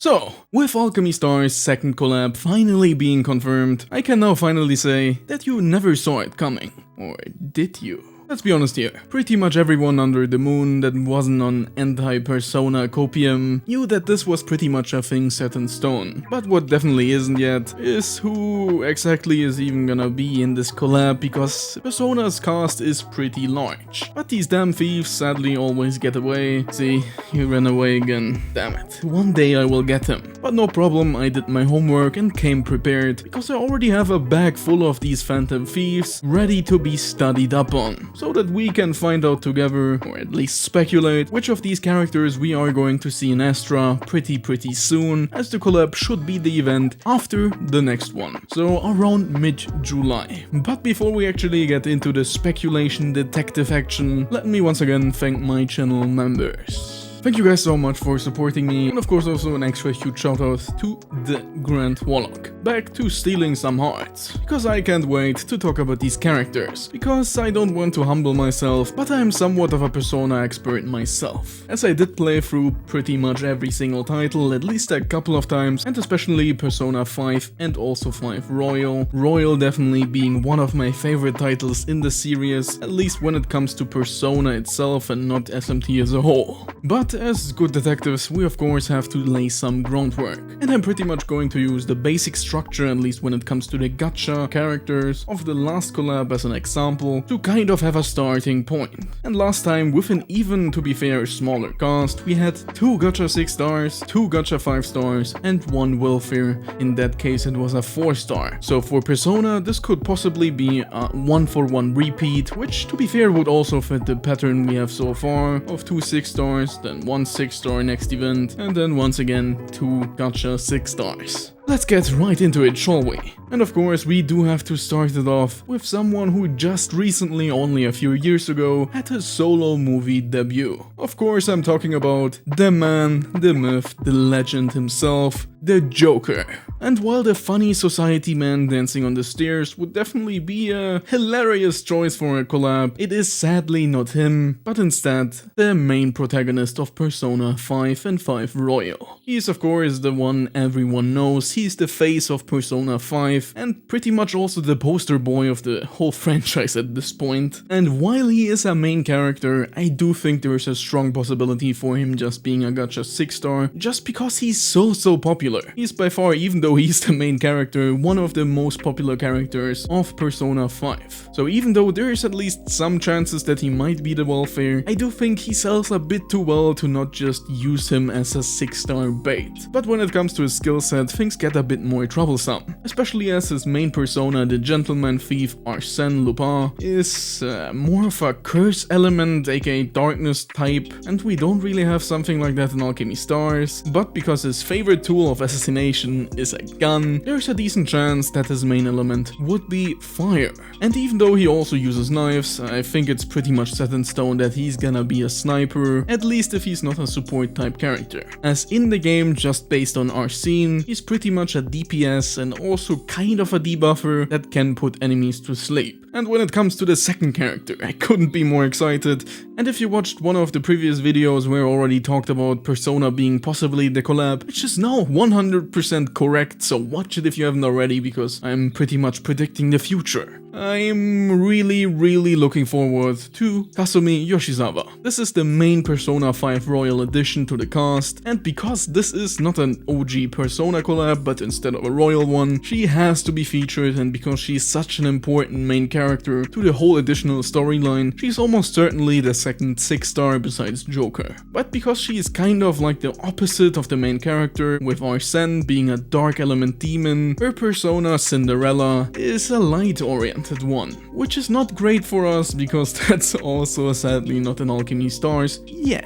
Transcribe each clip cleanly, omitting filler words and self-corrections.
So, with Alchemy Stars' second collab finally being confirmed, I can now finally say that you never saw it coming. Or did you? Let's be honest here, pretty much everyone under the moon that wasn't on anti-Persona copium knew that this was pretty much a thing set in stone. But what definitely isn't yet is who exactly is even gonna be in this collab, because Persona's cast is pretty large. But these damn thieves sadly always get away. See, he ran away again. Damn it. One day I will get him. But no problem, I did my homework and came prepared, because I already have a bag full of these phantom thieves ready to be studied up on, so that we can find out together, or at least speculate, which of these characters we are going to see in Astra pretty soon, as the collab should be the event after the next one, so around mid-July. But before we actually get into the speculation detective action, let me once again thank my channel members. Thank you guys so much for supporting me, and of course also an extra huge shoutout to the Grand Warlock. Back to stealing some hearts, because I can't wait to talk about these characters, because I don't want to humble myself, but I am somewhat of a Persona expert myself, as I did play through pretty much every single title at least a couple of times, and especially Persona 5 and also 5 Royal. Royal definitely being one of my favorite titles in the series, at least when it comes to Persona itself and not SMT as a whole. But as good detectives, we of course have to lay some groundwork, and I'm pretty much going to use the basic structure, at least when it comes to the gacha characters of the last collab as an example, to kind of have a starting point. And last time, with an even, to be fair, smaller cast, we had 2 gacha 6 stars, 2 gacha 5 stars, and 1 welfare. In that case it was a 4 star. So for Persona, this could possibly be a 1-for-1 repeat, which to be fair would also fit the pattern we have so far of 2 6 stars, then 1 6 star next event, and then once again 2 gacha 6 stars. Let's get right into it, shall we? And of course we do have to start it off with someone who just recently, only a few years ago, had a solo movie debut. Of course I'm talking about the man, the myth, the legend himself, the Joker. And while the funny society man dancing on the stairs would definitely be a hilarious choice for a collab, it is sadly not him, but instead the main protagonist of Persona 5 and 5 Royal. He is of course the one everyone knows. He's the face of Persona 5 and pretty much also the poster boy of the whole franchise at this point. And while he is a main character, I do think there is a strong possibility for him just being a gacha 6 star, just because he's so popular. He's by far, even though he's the main character, one of the most popular characters of Persona 5. So even though there is at least some chances that he might be the welfare, I do think he sells a bit too well to not just use him as a 6 star bait. But when it comes to his skill set, things get a bit more troublesome, especially as his main persona, the gentleman thief Arsène Lupin, is more of a curse element, aka darkness type, and we don't really have something like that in Alchemy Stars. But because his favorite tool of assassination is a gun, there's a decent chance that his main element would be fire. And even though he also uses knives, I think it's pretty much set in stone that he's gonna be a sniper, at least if he's not a support type character. As in the game, just based on Arsène, he's pretty much a DPS and also kind of a debuffer that can put enemies to sleep. And when it comes to the second character, I couldn't be more excited. And if you watched one of the previous videos where I already talked about Persona being possibly the collab, which is now 100% correct, so watch it if you haven't already, because I'm pretty much predicting the future. I'm really looking forward to Kasumi Yoshizawa. This is the main Persona 5 Royal addition to the cast, and because this is not an OG Persona collab, but instead of a Royal one, she has to be featured, and because she's such an important main character to the whole additional storyline, she's almost certainly the second 6 star besides Joker. But because she is kind of like the opposite of the main character, with Arsène being a dark element demon, her persona Cinderella is a light-oriented one, which is not great for us because that's also sadly not an Alchemy Stars yet.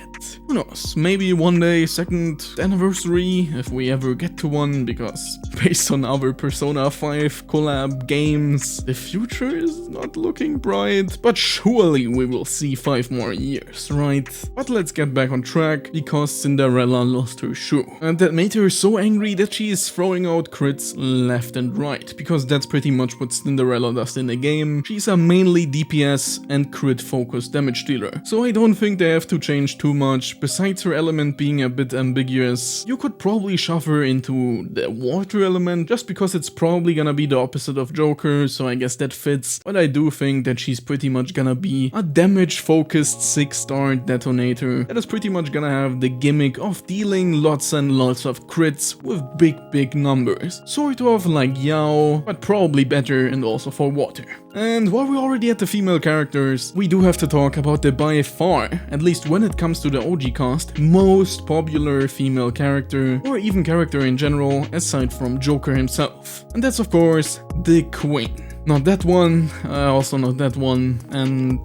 Who knows, maybe one day, second anniversary, if we ever get to one, because based on our Persona 5 collab games, the future is not looking bright, but surely we will see 5 more years, right? But let's get back on track, because Cinderella lost her shoe, and that made her so angry that she is throwing out crits left and right, because that's pretty much what Cinderella does in the game. She's a mainly DPS and crit focused damage dealer, so I don't think they have to change too much, which, besides her element being a bit ambiguous, you could probably shove her into the water element just because it's probably gonna be the opposite of Joker, so I guess that fits. But I do think that she's pretty much gonna be a damage-focused 6-star detonator that is pretty much gonna have the gimmick of dealing lots and lots of crits with big numbers. Sort of like Yao, but probably better and also for water. And while we're already at the female characters, we do have to talk about the by far, at least when it comes to the OG cast, most popular female character, or even character in general, aside from Joker himself. And that's of course the Queen. Not that one, also not that one, and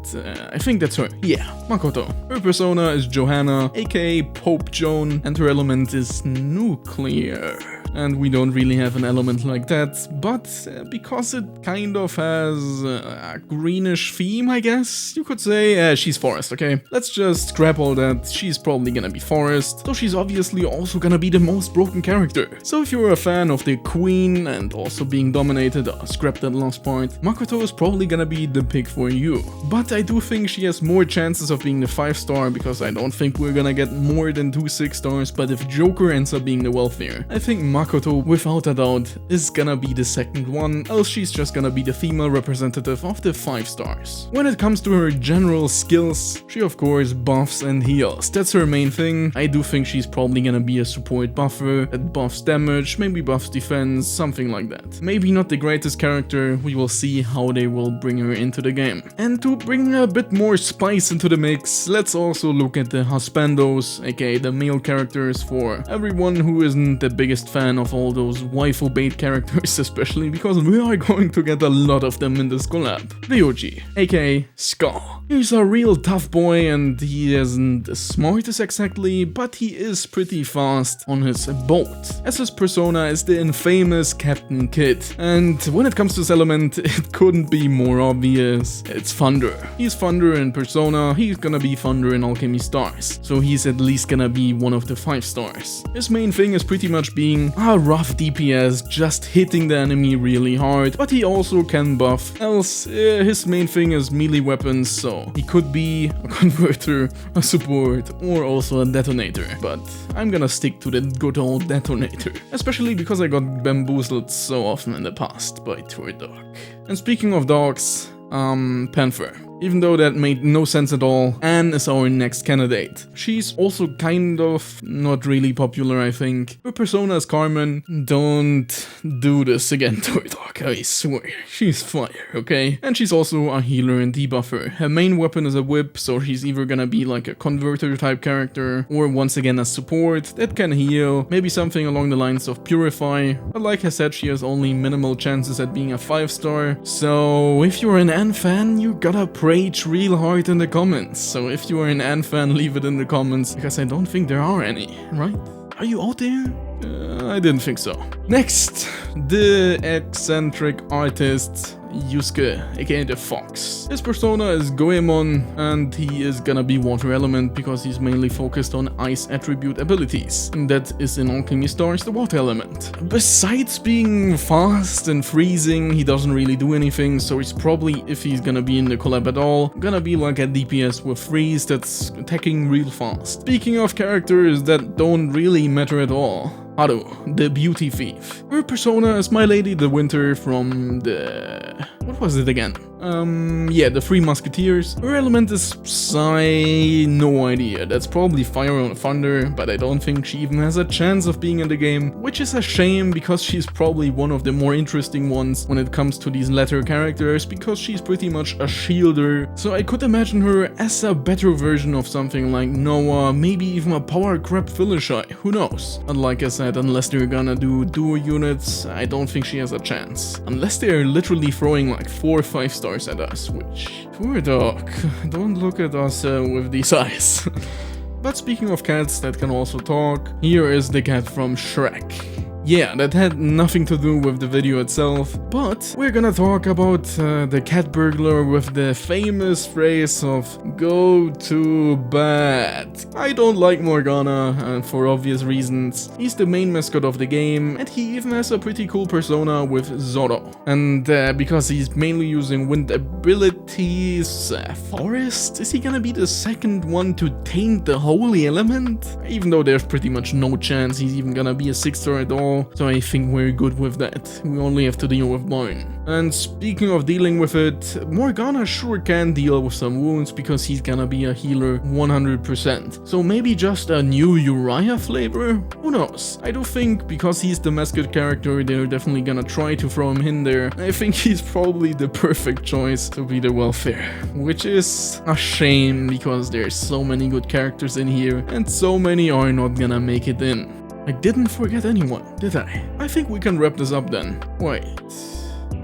I think that's her. Yeah, Makoto. Her persona is Johanna, aka Pope Joan, and her element is nuclear. And we don't really have an element like that, but because it kind of has a greenish theme, I guess, you could say, she's forest, okay? Let's just scrap all that, she's probably gonna be forest, so she's obviously also gonna be the most broken character. So if you're a fan of the Queen and also being dominated, scrap that last part, Makoto is probably gonna be the pick for you. But I do think she has more chances of being the 5-star, because I don't think we're gonna get more than 2 6-stars, but if Joker ends up being the wealthier, I think Makoto, without a doubt, is gonna be the second one, else she's just gonna be the female representative of the 5 stars. When it comes to her general skills, she of course buffs and heals. That's her main thing. I do think she's probably gonna be a support buffer that buffs damage, maybe buffs defense, something like that. Maybe not the greatest character, we will see how they will bring her into the game. And to bring a bit more spice into the mix, let's also look at the husbandos, aka the male characters, for everyone who isn't the biggest fan of all those waifu bait characters, especially because we are going to get a lot of them in this collab. Ryuji, aka Skull. He's a real tough boy and he isn't the smartest exactly, but he is pretty fast on his boat, as his persona is the infamous Captain Kid. And when it comes to his element, it couldn't be more obvious, it's Thunder. He's Thunder in persona, he's gonna be Thunder in Alchemy Stars, so he's at least gonna be one of the 5 stars. His main thing is pretty much being a rough DPS, just hitting the enemy really hard, but he also can buff, else his main thing is melee weapons, so he could be a converter, a support, or also a detonator, but I'm gonna stick to the good old detonator, especially because I got bamboozled so often in the past by Tour Dog. And speaking of dogs, Panther. Even though that made no sense at all, Anne is our next candidate. She's also kind of not really popular, I think. Her persona is Carmen. Don't do this again, Toy Dog, I swear. She's fire, okay? And she's also a healer and debuffer. Her main weapon is a whip, so she's either gonna be like a converter type character, or once again a support that can heal, maybe something along the lines of Purify. But like I said, she has only minimal chances at being a 5-star, so if you're an Anne fan, you gotta rage real hard in the comments. So if you are an Anne fan, leave it in the comments, because I don't think there are any, right? Are you out there? I didn't think so. Next, the eccentric artist Yusuke, aka the Fox. His persona is Goemon, and he is gonna be water element because he's mainly focused on ice attribute abilities. And that is in Alchemy Stars, the water element. Besides being fast and freezing, he doesn't really do anything, so he's probably, if he's gonna be in the collab at all, gonna be like a DPS with freeze that's attacking real fast. Speaking of characters that don't really matter at all, Haru, the beauty thief. Her persona is My Lady the Winter from the... what was it again? Yeah, the Three Musketeers. Her element is Psy, no idea. That's probably fire or thunder, but I don't think she even has a chance of being in the game, which is a shame because she's probably one of the more interesting ones when it comes to these latter characters, because she's pretty much a shielder. So I could imagine her as a better version of something like Noah, maybe even a power crab Phyllishy, who knows? And like I said, unless they're gonna do duo units, I don't think she has a chance. Unless they're literally throwing like 4 or 5 stars at us, which... Poor dog, don't look at us with these eyes. But speaking of cats that can also talk, here is the cat from Shrek. Yeah, that had nothing to do with the video itself, but we're gonna talk about the cat burglar with the famous phrase of "go to bed." I don't like Morgana, and for obvious reasons. He's the main mascot of the game, and he even has a pretty cool persona with Zoro. And because he's mainly using wind abilities, Forest, is he gonna be the second one to taint the holy element? Even though there's pretty much no chance he's even gonna be a 6-star at all. So I think we're good with that. We only have to deal with mine. And speaking of dealing with it, Morgana sure can deal with some wounds because he's gonna be a healer 100%. So maybe just a new Uriah flavor? Who knows? I do think because he's the mascot character, they're definitely gonna try to throw him in there. I think he's probably the perfect choice to be the welfare. Which is a shame because there's so many good characters in here and so many are not gonna make it in. I didn't forget anyone, did I? I think we can wrap this up then. Wait.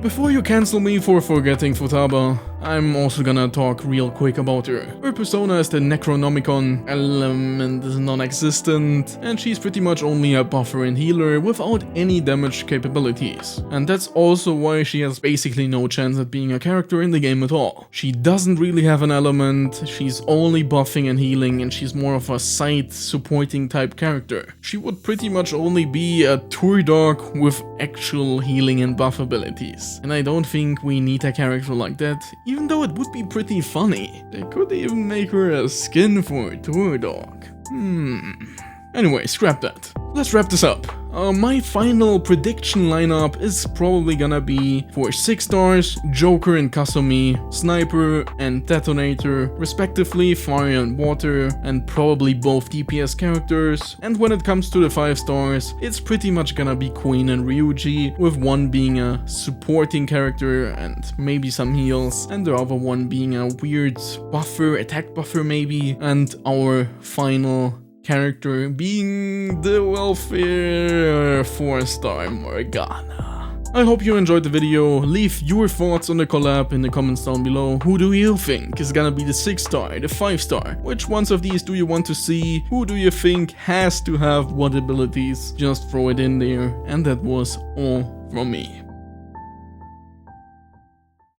Before you cancel me for forgetting Futaba, I'm also gonna talk real quick about her. Her persona is the Necronomicon, element is non-existent, and she's pretty much only a buffer and healer without any damage capabilities. And that's also why she has basically no chance at being a character in the game at all. She doesn't really have an element, she's only buffing and healing, and she's more of a side supporting type character. She would pretty much only be a tour dog with actual healing and buff abilities. And I don't think we need a character like that, even though it would be pretty funny. They could even make her a skin for a tour dog. Anyway, scrap that. Let's wrap this up. My final prediction lineup is probably gonna be for 6 stars, Joker and Kasumi, Sniper and Detonator, respectively Fire and Water, and probably both DPS characters. And when it comes to the 5 stars, it's pretty much gonna be Queen and Ryuji, with one being a supporting character and maybe some heals, and the other one being a weird buffer, attack buffer maybe, and our final character being the welfare 4-star Morgana. I hope you enjoyed the video. Leave your thoughts on the collab in the comments down below. Who do you think is gonna be the 6-star, the 5-star? Which ones of these do you want to see? Who do you think has to have what abilities? Just throw it in there. And that was all from me.